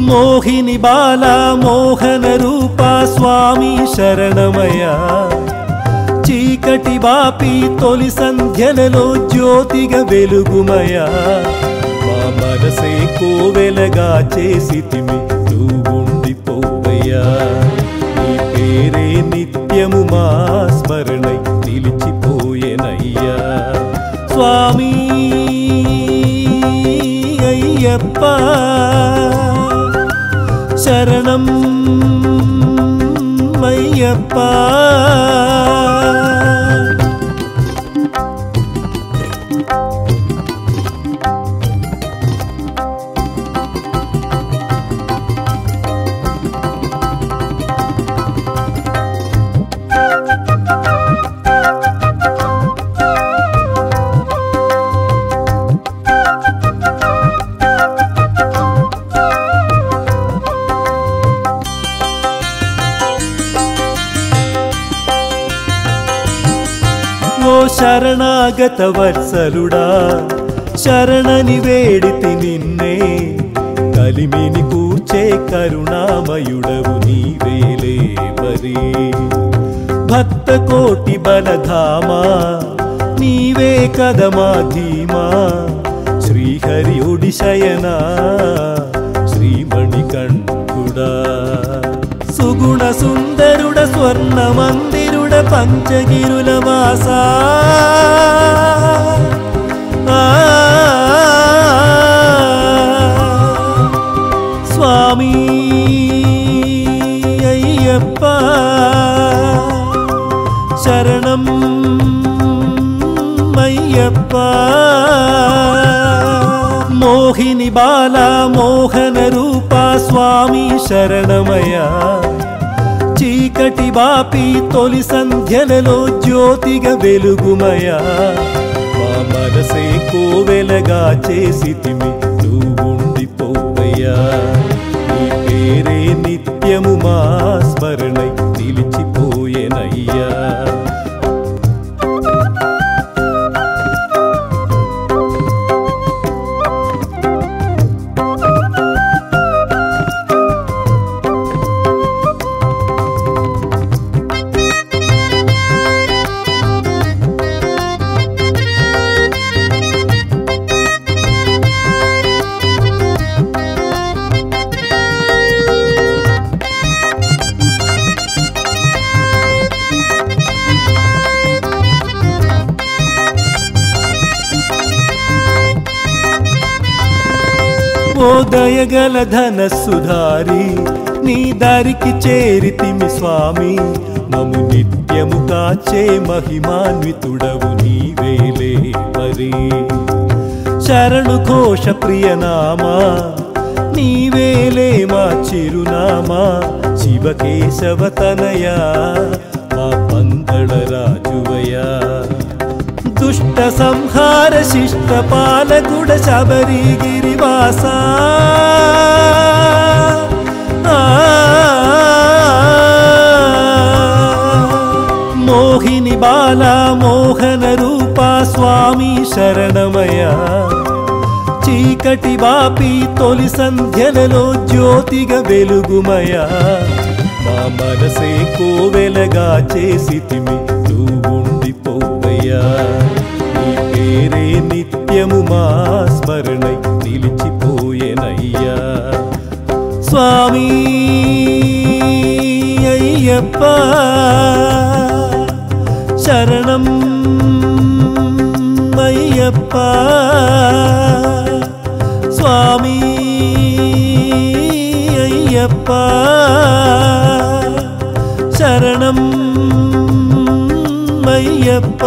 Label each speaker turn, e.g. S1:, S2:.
S1: మోహిని బాలా మోహన రూపా స్వామి శరణమయ్యా చీకటి బాపి తొలి సంధ్యలలో జ్యోతిగా వెలుగుమయ్యా మా మనసే కోవెలగా చేసితిమి నువ్వుండిపోవయ్యా నీ పేరే నిత్యము మా స్మరణై నిలిచిపోయేనయ్యా స్వామి అయ్యప్ప శరణం అయ్యప్ప ఓ శరణాగత వత్సలుడా శరణని వేడితి నిన్నే కలిమిని కూర్చే కరుణామయుడవు నీవేలే మరి భక్త కోటి బలధామా నీవే కదమా ధీమా శ్రీహరి ఒడిశయనా శ్రీమణికంఠుడా సుగుణ సుందరుడ స్వర్ణ మందిరుడ పంచగిరుల వాసా స్వామి అయ్యప్ప శరణం అయ్యప్ప మోహిని బాలా మోహన రూపా స్వామి శరణమయ్యా చీకటి బాపి తొలి సంధ్యలలో జ్యోతిగా వెలుగుమయ్యా మా మనసే కోవెలగా చేసితిమి నువ్వుండిపోవయ్యా నీ పేరే నిత్యము మా స్మరణై నిలిచిపోయేనయ్యా ఓ దయగల ధనస్సుధారి నీ దారికి చేరితిమి స్వామి మము నిత్యము కాచే మహిమాన్వితుడవు నీవేలే మరి శరణు ఘోష ప్రియనామా నీవేలే మా చిరునామా శివకేశవతనయా మా పందళ రాజువయా దుష్ట సంహార శిష్ట పాలకుడ శబరిగిరివాసా మోహిని బాలా మోహన రూపా స్వామి శరణమయ్యా చీకటి బాపి తొలి సంధ్యలలో జ్యోతిగా వెలుగుమయ్యా మా మనసే కోవెలగా చేసితిమి నువ్వుండిపోవయ్యా నీ పేరే నిత్యము మా స్మరణై నిలిచిపోయేనయ్యా స్వామి అయ్యప్ప శరణం అయ్యప్ప స్వామి అయ్యప్ప శరణం అయ్యప్ప